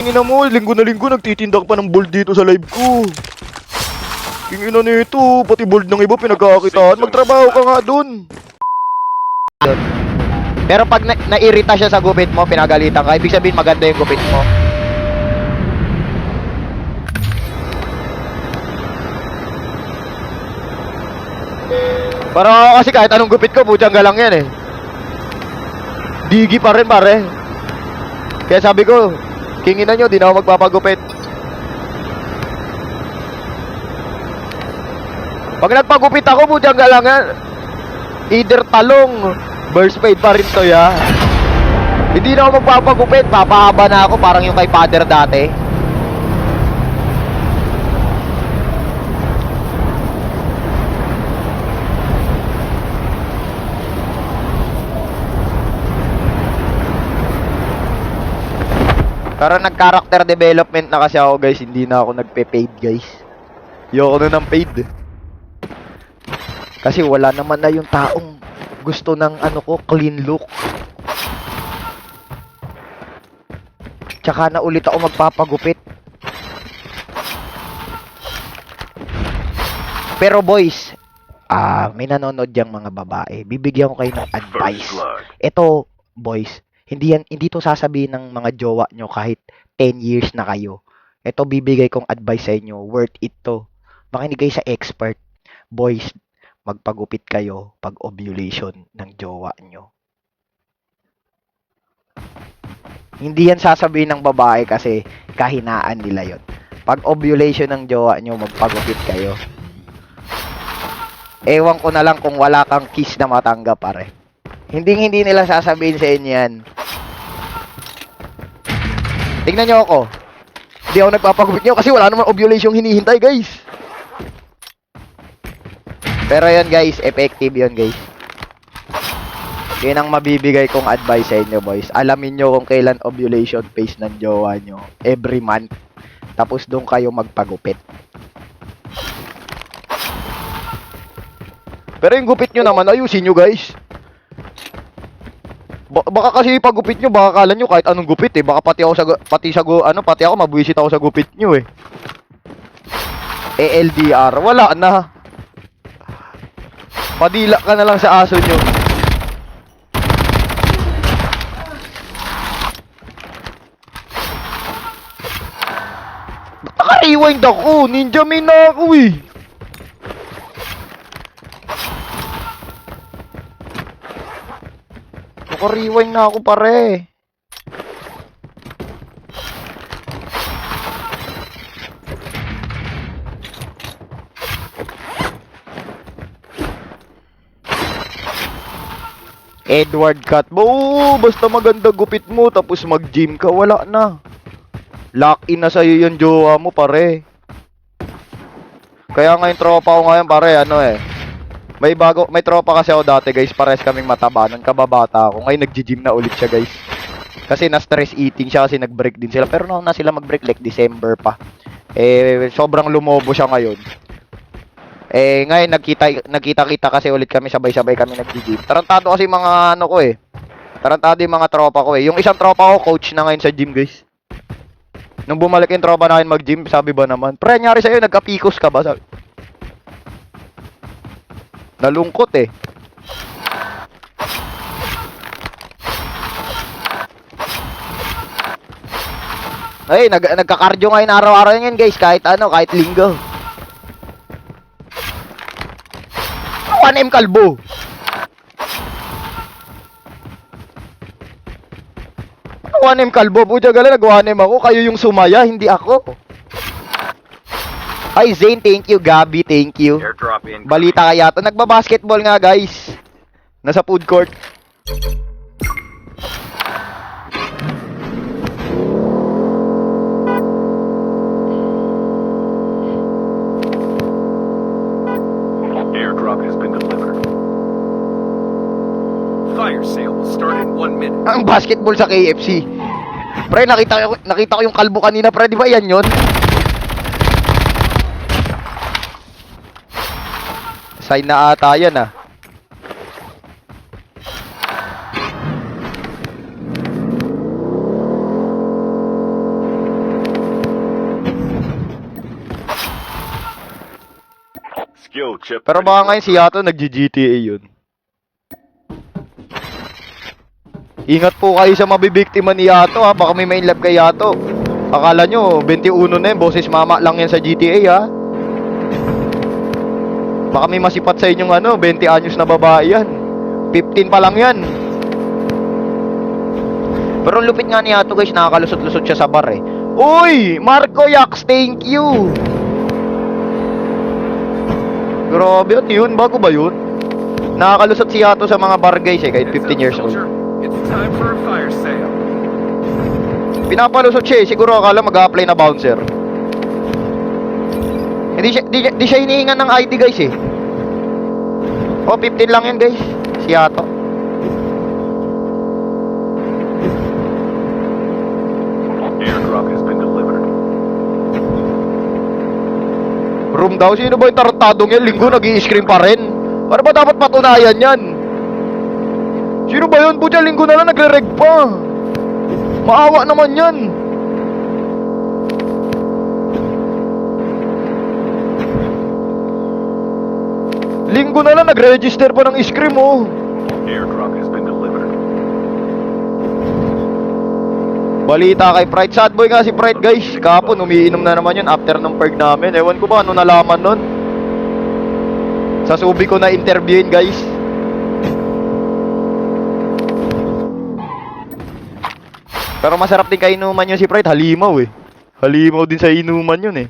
Tingnan mo, linggo na linggo nagtitindak pa ng bold dito sa live ko. Tingnan nito, pati bold ng iba pinagkakakitaan. Magtrabaho ka nga dun. Pero pag nairita siya sa gupit mo, pinagalitan ka, ibig sabihin maganda yung gupit mo. Parang ako kasi kahit anong gupit ko, putyang galang yan eh. Digi pa rin pare. Kaya sabi ko, kinginan nyo, di na ako magpapagupit. Pag nagpagupit ako, putyang galang yan. Either talong, burst fade pa rin to ya. Hindi na ako magpapagupit, papahaba na ako parang yung kay father dati. Pero nag-character development na kasi ako guys, hindi na ako nagpe-paid guys. Ayoko na ng paid. Kasi wala naman na yung taong gusto ng ano ko, clean look. Tsaka na ulit ako magpapagupit. Pero boys, may nanonood yang mga babae. Bibigyan ko kayo ng advice. Ito, boys, hindi to sasabihin ng mga jowa nyo kahit 10 years na kayo. Ito bibigay kong advice sa inyo, worth it to. Makinig kayo sa expert. Boys, magpagupit kayo pag ovulation ng jowa nyo. Hindi yan sasabihin ng babae kasi kahinaan nila yon. Pag ovulation ng jowa nyo, magpagupit kayo. Ewan ko na lang kung wala kang kiss na matanggap pare. Hindi nila sasabihin sa inyo yan. Tingnan nyo ako. Hindi ako nagpapagupit nyo kasi wala naman ovulation hinihintay guys. Pero yun guys, effective yun guys. Yun ang mabibigay kong advice sa inyo boys. Alamin nyo kung kailan ovulation phase ng jowa nyo. Every month. Tapos doon kayo magpagupit. Pero yung gupit nyo naman, ayusin nyo guys. Baka kasi pagupit nyo, baka kala nyo kahit anong gupit eh. Baka pati ako mabwisit ako sa gupit nyo eh. LDR, wala na. Padila ka na lang sa aso nyo. Naka-rewind ako, ninja main na ako eh. Naka-rewind na ako pare. Edward cut mo, basta maganda gupit mo tapos mag-gym ka, wala na. Lock in na sa'yo yung jowa mo pare. Kaya nga yung tropa ko ngayon pare, may tropa kasi ako dati guys, pares kaming mataba. Nung kababata ako, ngayon nag-gym na ulit siya guys. Kasi na-stress eating siya kasi nag-break din sila. Pero na sila mag-break like December pa. Sobrang lumobo siya ngayon. Ngayon nagkita-kita kasi ulit kami, sabay-sabay kami nag-gym. Tarantado kasi mga Tarantado yung mga tropa ko eh. Yung isang tropa ko, coach na ngayon sa gym guys. Nung bumalik yung tropa namin mag-gym, sabi ba naman, pre, nyari sa'yo, nagka-picos ka ba? Sabi, nalungkot eh. Ay, nagka-cardio ngayon araw-araw yan guys, kahit linggo. 1M kalbo. Ano 1M kalbo? Pucha gala, nag-1M ako. Kayo yung sumaya, hindi ako. Ay, Zane, thank you. Gabi, thank you. Balita kaya to. Nagbabasketball nga, guys. Nasa food court. Airdrop has been delivered. Fire sale will start in 1 minute. Ang basketball sa KFC. Pre, nakita ko yung kalbo kanina, pre. Di ba yan yun? Sign na ata yan ah. kill, Chip. Pero baka ngayon si Yato nag-GTA yun. Ingat po kayo sa mabibiktima ni Yato ha. Baka may main love kay Yato. Akala nyo, 21 na yun. Boses mama lang yan sa GTA ha. Baka may masipat sa inyong 20 anyos na babae yan. 15 pa lang yan. Pero ang lupit nga ni Yato guys, nakakalusot-lusot siya sa bar eh. Uy! Marco Yax, thank you! Grabe, at yun, bago ba yun? Nakakalusot si Yato sa mga bar guys eh, kahit 15 years old. It's time for a fire sale. Pinapalusot siya eh, siguro akala mag-a-apply na bouncer. Di siya hinihingan ng ID guys eh. Oh, 15 lang yan guys, si Yato. Airdrop has been delivered. Room daw, sino ba yung tarantadong yan? Linggo nag-i-scream pa rin. Ano ba dapat patunayan yan? Sino ba yun? Budya, linggo na lang nagre-reg pa. Maawa naman yan. Linggo na lang nagre-register pa ng scream oh. Airdrop has been delivered. Balita kay Pride. Sad boy nga si Pride guys. Kahapon umiinom na naman yun after ng perk namin. Ewan ko ba ano nalaman nun. Sa subi ko na interviewin guys. Pero masarap din kainuman yun si Pride. Halimaw eh. Halimaw din sa inuman yun eh.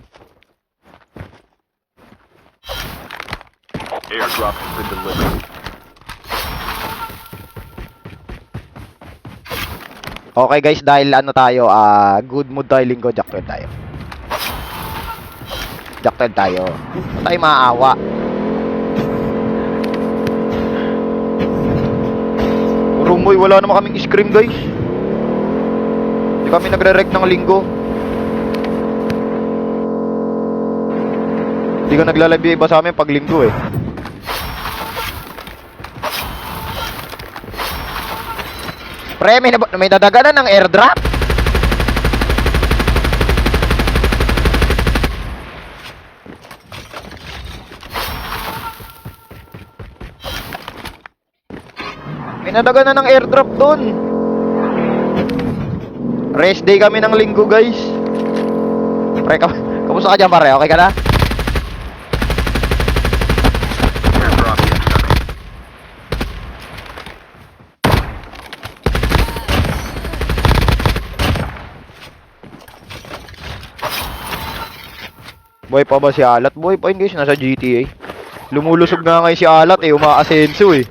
Airdrop has been delivered. Okay guys, dahil tayo, good mood tayo linggo, Jack 12 tayo. Jack 12 tayo. Huwag tayo maaawa. Rumoy, wala naman kaming scream guys. Hindi kami nagre-reg ng linggo. Hindi ko nagla-live yung iba sa amin pag linggo eh. Pre, may dadaganan ng airdrop. May nadaganan ng airdrop dun. Rest day kami ng linggo guys. Pre, kamusta ka dyan pare? Okay ka na? Airdrop incoming. Boy pa ba si Alat? Boy pa yun guys, nasa GTA. Lumulusog nga ngayon si Alat eh, umaasenso eh.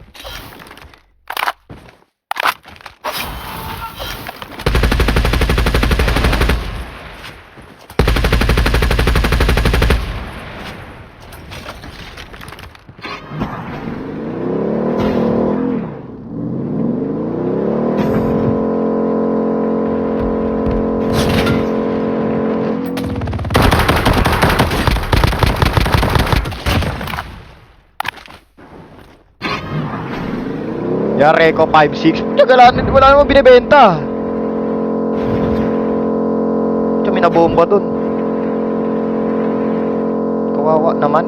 Yan, Reco 5.6. Wala naman binibenta. Tiyo, may nabomba dun. Kawawa naman.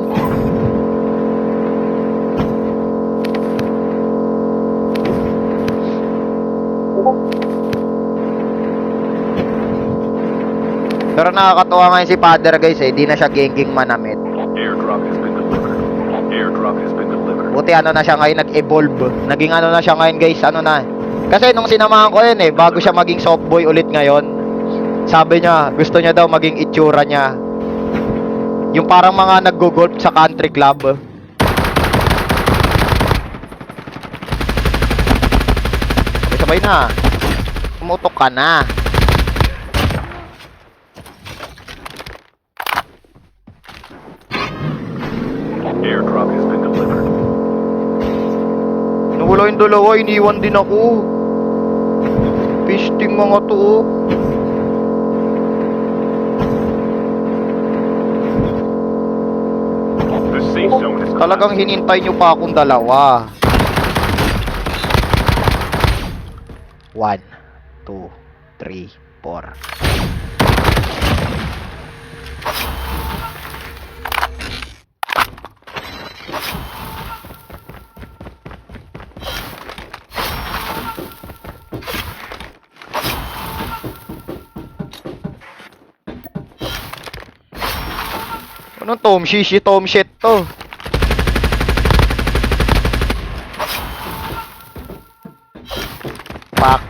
Pero nakakatuwa ngayon si Father guys eh. Di na siya gengeng manamit. Airdrop has been delivered. Airdrop has been delivered. Buti na siya ngayon nag-evolve. Naging na siya ngayon guys, na. Kasi nung sinamahan ko yun eh, bago siya maging soft boy ulit ngayon, sabi niya, gusto niya daw maging itsura niya. Yung parang mga nag-golf sa country club. Sabay na. Umutok ka na. Airdrop has been delivered. Nawala yung dalawa, iniwan din ako. Pisting mga to. Oh. The safe zone is Talagang hinintay nyo pa akong dalawa. 1, 2, 3, 4. Anong Tom Shishi, Tom shit to? Pak.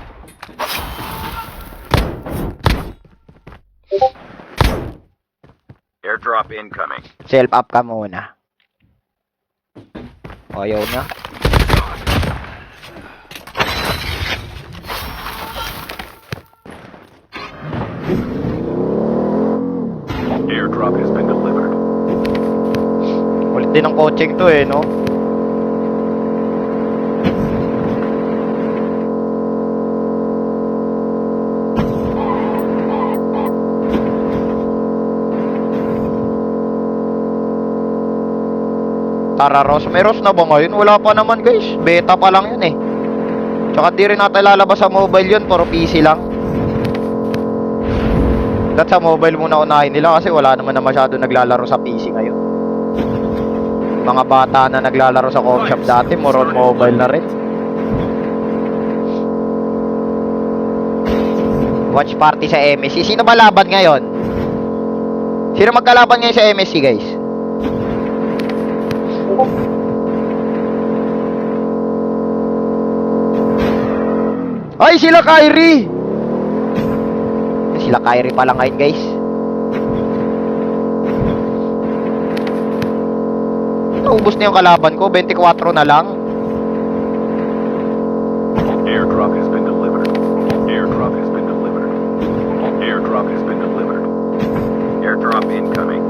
Airdrop incoming. Self up ka muna. Ayaw niya. Airdrop has been delivered. Ulit din ang coaching to eh, no? Tara, Ross. May Ross na ba ngayon? Wala pa naman, guys. Beta pa lang yun eh. Tsaka di rin natin lalabas sa mobile yun. Puro PC lang. At sa mobile muna unahin nila kasi wala naman na masyado naglalaro sa PC ngayon. Mga bata na naglalaro sa com shop dati, more on mobile na rin. Watch party sa MSC. Sino ba laban ngayon? Sino magkalaban ngayon sa MSC, guys? Ay, sila Kyrie! Sila Kyrie pala ngayon, guys. Naubos na yung kalaban ko, 24 na lang. Airdrop has been delivered. Airdrop has been delivered. Airdrop has been delivered. Airdrop incoming.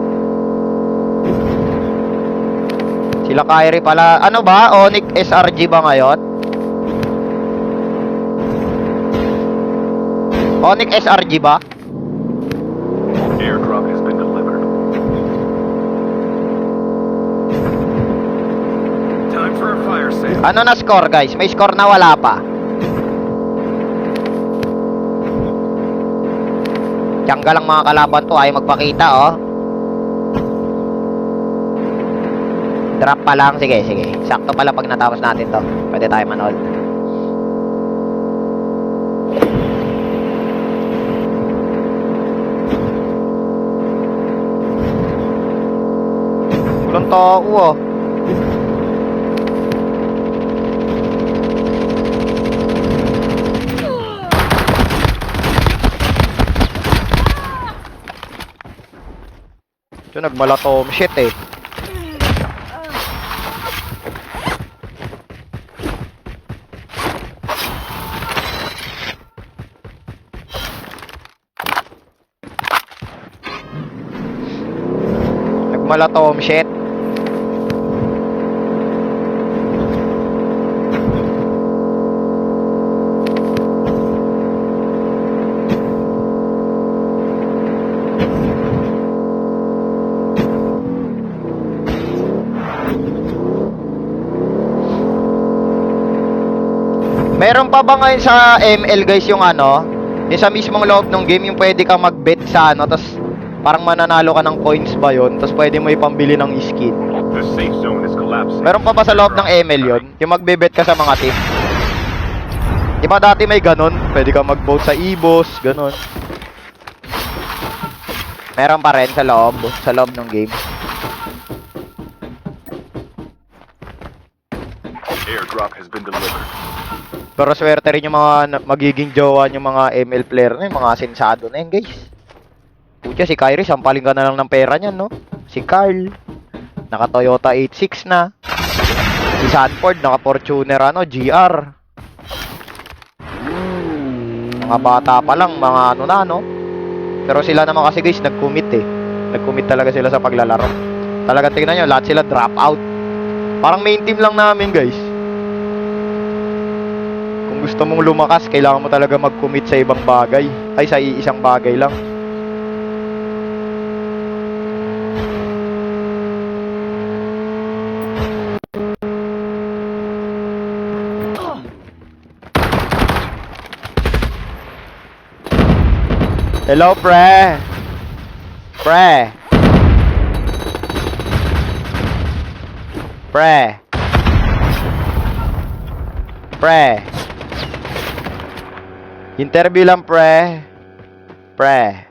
Sila Kyrie pala. Ano ba? Onyx SRG ba ngayon? Onyx SRG ba? Airdrop has been delivered. Time for a fire sale. Ano na score, guys? May score na wala pa. Tiyangga lang mga kalaban to. Ayaw magpakita, oh. Drop pa lang. Sige, sige. Sakto pala pag natapos natin to. Pwede tayo manood. Walang tao, oh. Ito nagmalatom shit eh. Nagmalatom shit. Meron pa ba ngayon sa ML, guys, yung ano, yung sa mismong loob ng game, yung pwede kang mag-bet sa ano, tas parang mananalo ka ng coins ba yun, tas pwede mo ipambili ng skin. The safe zone is collapsing. Meron pa ba sa loob ng ML yun? Yung magbe-bet ka sa mga team? Di ba dati may ganon? Pwede kang mag-vote sa EBOS, ganon. Meron pa rin sa loob ng game. Airdrop has been delivered. Pero swerte rin yung mga magiging jowa yung mga ML player na yung mga sensado na yun, guys. Pucha, si Kyrie, sampaling ka na lang ng pera niyan, no? Si Carl, naka Toyota 86 na. Si Sanford, naka Fortuner, ano, GR. Mga bata pa lang, mga ano na, no? Pero sila naman kasi, guys, nag-commit eh. Nag-commit talaga sila sa paglalaro. Talaga tingnan nyo, lahat sila drop out. Parang main team lang namin, guys. Kung gusto mong lumakas, kailangan mo talaga mag-commit sa ibang bagay. Ay, sa iisang bagay lang. Hello, pre. Pre. Pre. Pre. Interview lang, pre. Pre.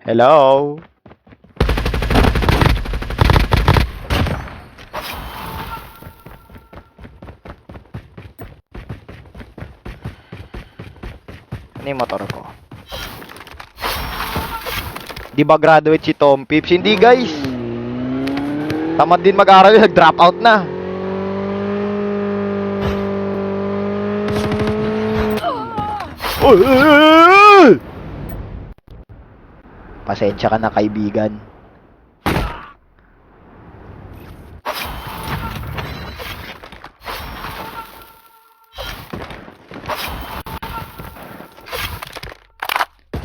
Hello. Ano yung motor ko? Di ba graduate si Tom Pips? Hindi guys. Tamad din mag-aral, nag-drop out na. Oy, oy, oy, oy! Pasensya ka na kaibigan.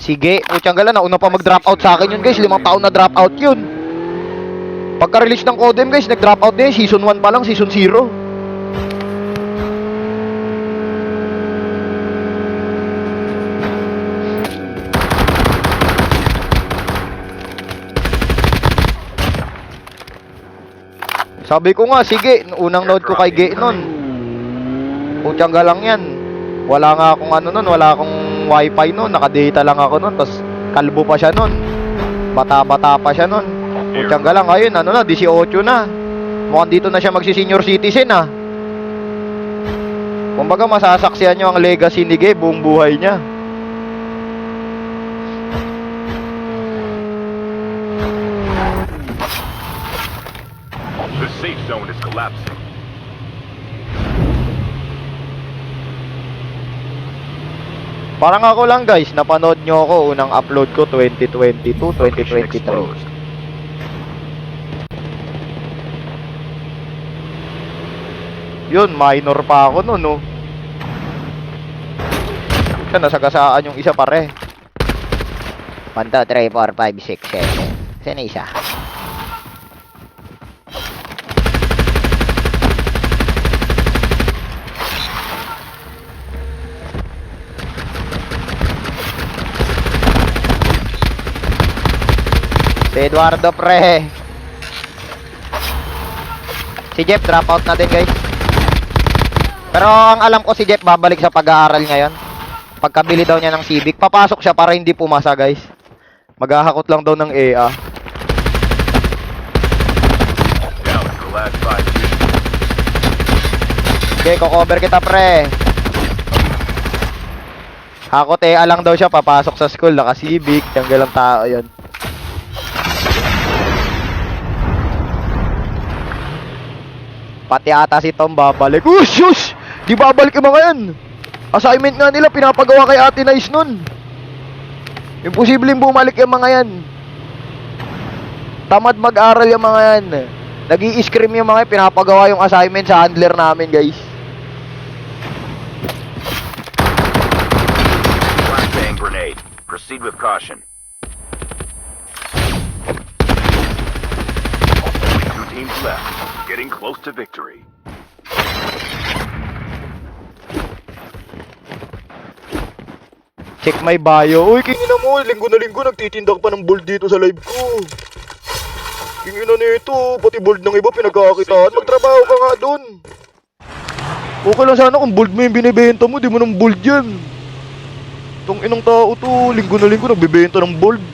Sige, putyang gala, nauna pa mag-drop out sa akin yun guys. 5 taon na drop out yun. Pagka-release ng Codem guys, nag-drop out din. Season 1 pa lang, Season 0. Sabi ko nga, sige, unang load ko kay Ge nun. Putyang galang yan. Wala nga akong ano nun, wala akong wifi nun, nakadata lang ako nun, tapos kalbo pa siya nun. Bata-bata pa siya nun. Putyang galang, ngayon, ano na, 18 na. Mukhang dito na siya magsi-senior citizen ah. Kumbaga, masasaksihan nyo ang legacy ni Ge buong buhay niya. The safe zone is collapsing. Parang ako lang guys, napanood nyo ako, unang upload ko 2022, Location 2023. exposed. Yun, minor pa ako nun, no. Siya, nasagasaan yung isa pare. 1, 2, 3, 4, 5, 6, 7. Saan na isa? Si Eduardo pre. Si Jeff drop out na din guys. Pero ang alam ko si Jeff babalik sa pag-aaral ngayon. Pagkabili daw niya ng Civic, papasok siya para hindi pumasa guys. Maghahakot lang daw ng EA. Down to the last 5 minutes. Okay, ko-cover kita pre. Hakot EA lang daw siya, papasok sa school, naka Civic, tanggal ang tao yun. Pati ata si Tom babalik. Ush! Di babalik yung mga yan. Assignment nga nila, pinapagawa kay Ate Nice nun. Imposibleng bumalik yung mga yan. Tamad mag-aral yung mga yan. Nag-i-scream yung mga yan, pinapagawa yung assignment sa handler namin, guys. Flashbang grenade. Proceed with caution. Only 2 teams left. Getting close to victory. Check my bio. Uy, Kingina mo, linggo na linggo nagtitindak pa ng bold dito sa live ko. Kingina nito, pati bold ng iba pinagkakakitaan. Magtrabaho ka nga dun. Okay lang sana kung bold mo yung binibenta mo, di mo ng bold yan. Itong inang tao to, linggo na linggo nagbibenta ng bold.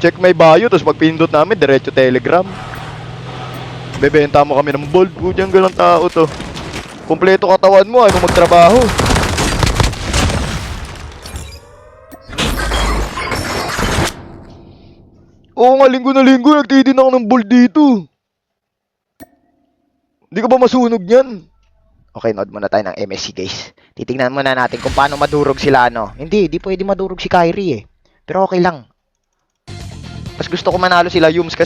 check my bio, tapos pag pinindot namin, diretso Telegram. Bebenta mo kami ng bold. Budyang galang tao to. Kompleto katawan mo, ayaw mo magtrabaho. Oo nga, linggo na linggo, nagtitin ako ng bold dito. Hindi ka ba masunog yan? Okay, nod muna tayo ng MSC guys. Titingnan muna natin kung paano madurog sila, no? Hindi pwede madurog si Kyrie eh. Pero okay lang. Mas gusto ko manalo sila Yums kasi